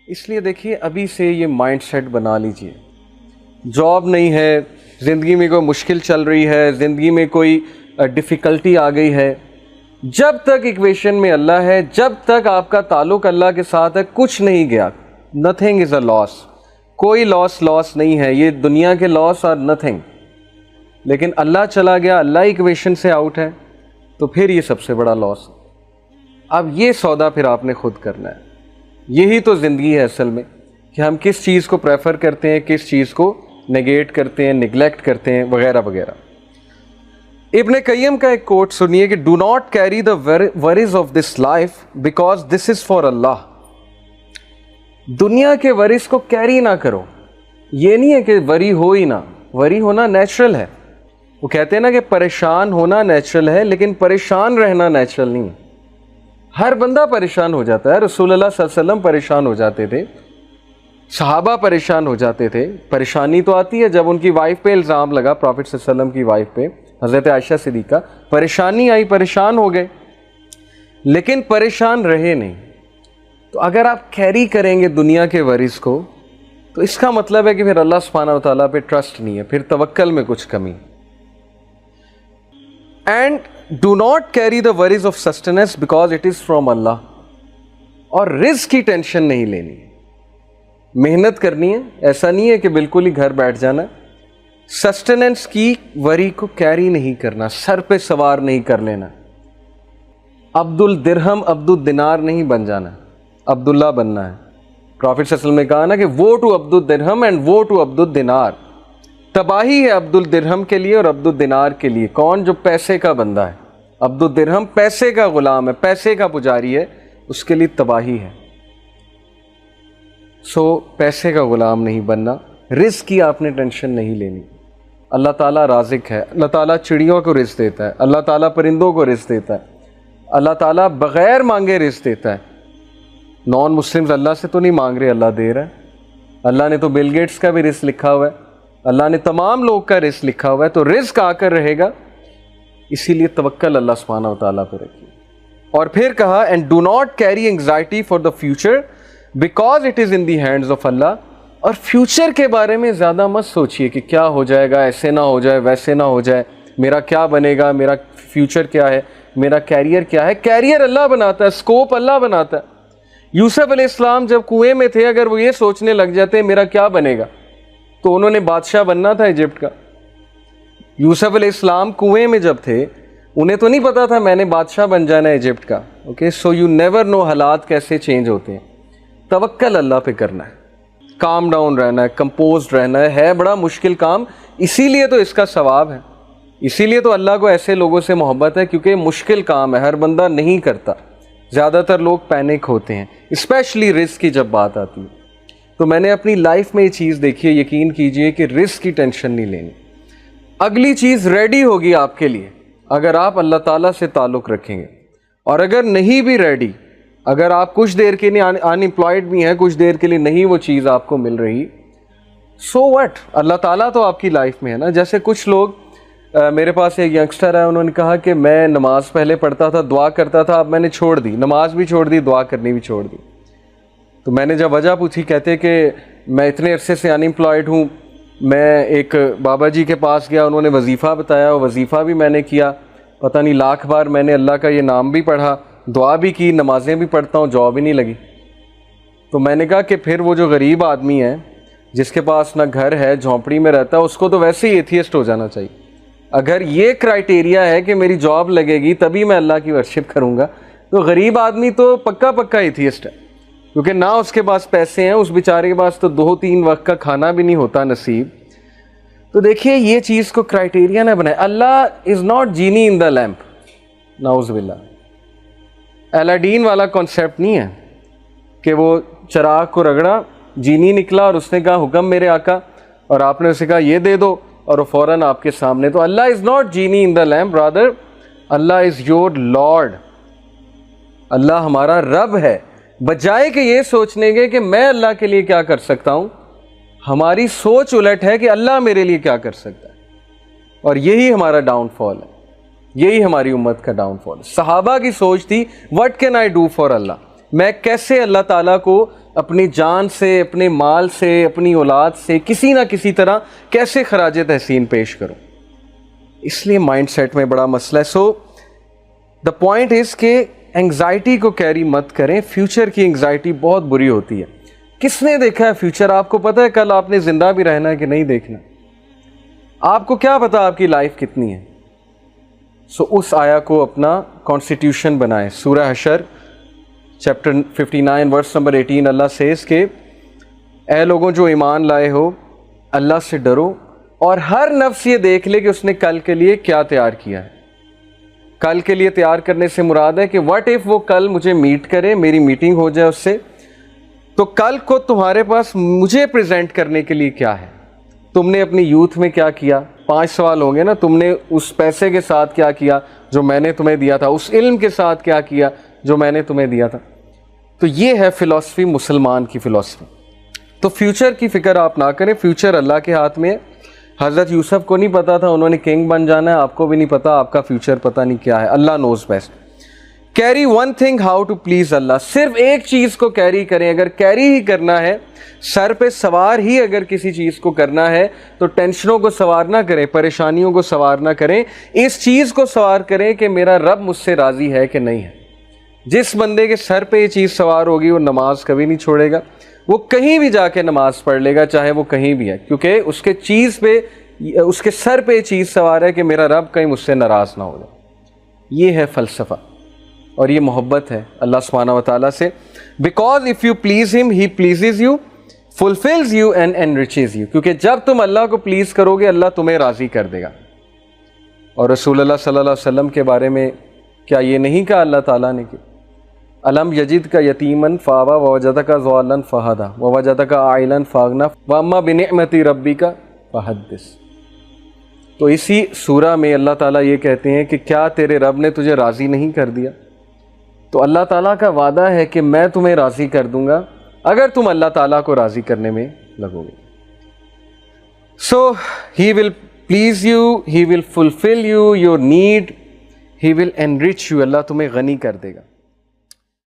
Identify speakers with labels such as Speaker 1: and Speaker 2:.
Speaker 1: اس لیے دیکھیے ابھی سے یہ مائنڈ سیٹ بنا لیجئے. جاب نہیں ہے, زندگی میں کوئی مشکل چل رہی ہے, زندگی میں کوئی ڈیفیکلٹی آ گئی ہے, جب تک ایکویشن میں اللہ ہے, جب تک آپ کا تعلق اللہ کے ساتھ ہے, کچھ نہیں گیا. نتھنگ از اے لاس. کوئی لاس نہیں ہے. یہ دنیا کے لاس آر نتھنگ. لیکن اللہ چلا گیا, اللہ ایکویشن سے آؤٹ ہے, تو پھر یہ سب سے بڑا لاس. اب یہ سودا پھر آپ نے خود کرنا ہے. یہی تو زندگی ہے اصل میں, کہ ہم کس چیز کو پریفر کرتے ہیں, کس چیز کو نیگیٹ کرتے ہیں, نگلیکٹ کرتے ہیں, وغیرہ وغیرہ. ابن قیم کا ایک کوٹ سنیے کہ do not carry the worries of this life because this is for Allah. دنیا کے ورریز کو کیری نہ کرو. یہ نہیں ہے کہ وری ہو ہی نہ, وری ہونا نیچرل ہے. وہ کہتے ہیں نا کہ پریشان ہونا نیچرل ہے, لیکن پریشان رہنا نیچرل نہیں ہے. ہر بندہ پریشان ہو جاتا ہے. رسول اللہ صلی اللہ علیہ وسلم پریشان ہو جاتے تھے, صحابہ پریشان ہو جاتے تھے. پریشانی تو آتی ہے جب ان کی وائف پہ الزام لگا, پروفٹ صلی اللہ علیہ وسلم کی وائف پہ, حضرت عائشہ صدیقہ, پریشانی آئی, پریشان ہو گئے, لیکن پریشان رہے نہیں. تو اگر آپ کیری کریں گے دنیا کے ورریز کو, تو اس کا مطلب ہے کہ پھر اللہ سبحانہ و تعالیٰ پہ ٹرسٹ نہیں ہے, پھر توکل میں کچھ کمی. And do not carry the worries of sustenance because it is from Allah. اور رزق کی ٹینشن نہیں لینی, محنت کرنی ہے. ایسا نہیں ہے کہ بالکل ہی گھر بیٹھ جانا. سسٹیننس کی وری کو کیری نہیں کرنا, سر پہ سوار نہیں کر لینا. عبد الدرہم عبد الدینار نہیں بن جانا, عبداللہ بننا ہے. پروفٹ صلی اللہ علیہ وسلم نے کہا نا کہ وہ ٹو عبد الدرہم اینڈ وہ ٹو عبد الدینار. تباہی ہے عبد الدرہم کے لیے اور عبد الدینار کے لیے. کون؟ جو پیسے کا بندہ ہے. عبد الدرہم پیسے کا غلام ہے, پیسے کا پجاری ہے, اس کے لیے تباہی ہے. سو پیسے کا غلام نہیں بننا. رزق کی آپ نے ٹینشن نہیں لینی. اللہ تعالیٰ رازق ہے. اللہ تعالیٰ چڑیوں کو رزق دیتا ہے, اللہ تعالیٰ پرندوں کو رزق دیتا ہے, اللہ تعالیٰ بغیر مانگے رزق دیتا ہے. نان مسلمز اللہ سے تو نہیں مانگ رہے, اللہ دے رہا ہے. اللہ نے تو بل گیٹس کا بھی رزق لکھا ہوا ہے, اللہ نے تمام لوگ کا رزق لکھا ہوا ہے, تو رزق آ کر رہے گا. اسی لیے توکل اللہ سبحانہ و تعالیٰ پہ رکھیے. اور پھر کہا and do not carry anxiety for the future because it is in the hands of Allah. اور فیوچر کے بارے میں زیادہ مت سوچئے کہ کیا ہو جائے گا, ایسے نہ ہو جائے, ویسے نہ ہو جائے, میرا کیا بنے گا, میرا فیوچر کیا ہے, میرا کیریئر کیا ہے. کیریئر اللہ بناتا ہے, اسکوپ اللہ بناتا ہے. یوسف علیہ السلام جب کنویں میں تھے, اگر وہ یہ سوچنے لگ جاتے میرا کیا بنے گا, تو انہوں نے بادشاہ بننا تھا ایجپٹ کا. یوسف علیہ السلام کنویں میں جب تھے, انہیں تو نہیں پتا تھا میں نے بادشاہ بن جانا ہے ایجپٹ کا. Okay, so you never know حالات کیسے چینج ہوتے ہیں. توکل اللہ پہ کرنا ہے, کام ڈاؤن رہنا ہے, کمپوزڈ رہنا ہے بڑا مشکل کام. اسی لیے تو اس کا ثواب ہے, اسی لیے تو اللہ کو ایسے لوگوں سے محبت ہے, کیونکہ مشکل کام ہے, ہر بندہ نہیں کرتا. زیادہ تر لوگ پینک ہوتے ہیں, اسپیشلی رزق کی جب بات آتی ہے. تو میں نے اپنی لائف میں یہ چیز دیکھی ہے, یقین کیجئے کہ رزق کی ٹینشن نہیں لینی. اگلی چیز ریڈی ہوگی آپ کے لیے اگر آپ اللہ تعالیٰ سے تعلق رکھیں گے. اور اگر نہیں بھی ریڈی, اگر آپ کچھ دیر کے لیے ان امپلائڈ بھی ہیں, کچھ دیر کے لیے نہیں وہ چیز آپ کو مل رہی, سو وٹ, اللہ تعالیٰ تو آپ کی لائف میں ہے نا. جیسے کچھ لوگ, میرے پاس ایک ینگسٹر ہے, انہوں نے کہا کہ میں نماز پہلے پڑھتا تھا, دعا کرتا تھا, اب میں نے چھوڑ دی, نماز بھی چھوڑ دی, دعا کرنی بھی چھوڑ دی. تو میں نے جب وجہ پوچھی, کہتے کہ میں اتنے عرصے سے ان امپلائڈ ہوں. میں ایک بابا جی کے پاس گیا, انہوں نے وظیفہ بتایا, وظیفہ بھی میں نے کیا, پتہ نہیں لاکھ بار میں نے اللہ کا یہ نام بھی پڑھا, دعا بھی کی, نمازیں بھی پڑھتا ہوں, جاب ہی نہیں لگی. تو میں نے کہا کہ پھر وہ جو غریب آدمی ہے جس کے پاس نہ گھر ہے, جھونپڑی میں رہتا ہے, اس کو تو ویسے ہی ایتھیسٹ ہو جانا چاہیے. اگر یہ کرائٹیریا ہے کہ میری جاب لگے گی تبھی میں اللہ کی ورشپ کروں گا, تو غریب آدمی تو پکا ایتھیسٹ ہے, کیونکہ نہ اس کے پاس پیسے ہیں, اس بیچارے کے پاس تو 2-3 وقت کا کھانا بھی نہیں ہوتا نصیب. تو دیکھیے یہ چیز کو کرائٹیریا نہ بنائے. اللہ is not genie in the lamp, نعوذ باللہ. الاڈین والا کانسیپٹ نہیں ہے کہ وہ چراغ کو رگڑا, جینی نکلا اور اس نے کہا حکم میرے آقا, اور آپ نے اسے کہا یہ دے دو, اور وہ فوراً آپ کے سامنے. تو Allah is not genie in the lamp, rather Allah is your lord. Allah ہمارا رب ہے. بجائے کہ یہ سوچنے کے کہ میں اللہ کے لیے کیا کر سکتا ہوں, ہماری سوچ الٹ ہے کہ اللہ میرے لیے کیا کر سکتا ہے. اور یہی ہمارا ڈاؤن فال ہے, یہی ہماری امت کا ڈاؤن فال ہے. صحابہ کی سوچ تھی what can I do for Allah, میں کیسے اللہ تعالیٰ کو اپنی جان سے، اپنے مال سے، اپنی اولاد سے کسی نہ کسی طرح کیسے خراج تحسین پیش کروں. اس لیے مائنڈ سیٹ میں بڑا مسئلہ ہے. سو دا پوائنٹ از کہ انگزائٹی کو کیری مت کریں. فیوچر کی انگزائٹی بہت بری ہوتی ہے. کس نے دیکھا ہے فیوچر؟ آپ کو پتہ ہے کل آپ نے زندہ بھی رہنا ہے کہ نہیں دیکھنا؟ آپ کو کیا پتا آپ کی لائف کتنی ہے؟ سو اس آیا کو اپنا کانسٹیٹیوشن بنائیں. سورہ حشر چیپٹر 59 ورس نمبر 18 اللہ سیز کہ اے لوگوں جو ایمان لائے ہو، اللہ سے ڈرو اور ہر نفس یہ دیکھ لے کہ اس نے کل کے لیے کیا تیار کیا ہے. کل کے لیے تیار کرنے سے مراد ہے کہ واٹ ایف وہ کل مجھے میٹ کرے، میری میٹنگ ہو جائے اس سے، تو کل کو تمہارے پاس مجھے پریزنٹ کرنے کے لیے کیا ہے. تم نے اپنی یوتھ میں کیا کیا؟ 5 سوال ہوں گے نا. تم نے اس پیسے کے ساتھ کیا کیا جو میں نے تمہیں دیا تھا؟ اس علم کے ساتھ کیا کیا جو میں نے تمہیں دیا تھا؟ تو یہ ہے فلسفی، مسلمان کی فلسفی. تو فیوچر کی فکر آپ نہ کریں، فیوچر اللہ کے ہاتھ میں ہے. حضرت یوسف کو نہیں پتا تھا انہوں نے کنگ بن جانا ہے، آپ کو بھی نہیں پتا آپ کا فیوچر پتہ نہیں کیا ہے. Allah knows best. Carry one thing how to please Allah. صرف ایک چیز کو کیری کریں. اگر کیری ہی کرنا ہے، سر پہ سوار ہی اگر کسی چیز کو کرنا ہے تو ٹینشنوں کو سوار نہ کریں، پریشانیوں کو سوار نہ کریں. اس چیز کو سوار کریں کہ میرا رب مجھ سے راضی ہے کہ نہیں ہے. جس بندے کے سر پہ یہ چیز سوار ہوگی وہ نماز کبھی نہیں چھوڑے گا. وہ کہیں بھی جا کے نماز پڑھ لے گا، چاہے وہ کہیں بھی ہے، کیونکہ اس کے چیز پہ، اس کے سر پہ یہ چیز سوار ہے کہ میرا رب کہیں مجھ سے ناراض نہ ہو جائے. یہ ہے فلسفہ اور یہ محبت ہے اللہ سبحانہ و تعالیٰ سے. Because if you please him he pleases you, fulfils you and enriches you. کیونکہ جب تم اللہ کو پلیز کرو گے اللہ تمہیں راضی کر دے گا. اور رسول اللہ صلی اللہ علیہ وسلم کے بارے میں کیا یہ نہیں کہا اللہ تعالیٰ نے کہ الم یجد کا یتیمن فاوا ووجدک ضالا فہدا ووجدک عائلا فاغنا واما بنعمت ربک فحدث. تو اسی سورہ میں اللہ تعالیٰ یہ کہتے ہیں کہ کیا تیرے رب نے تجھے راضی نہیں کر دیا؟ تو اللہ تعالیٰ کا وعدہ ہے کہ میں تمہیں راضی کر دوں گا اگر تم اللہ تعالیٰ کو راضی کرنے میں لگو گے. So he will please you, he will fulfil you your need, he will enrich you. Allah تمہیں غنی کر دے گا.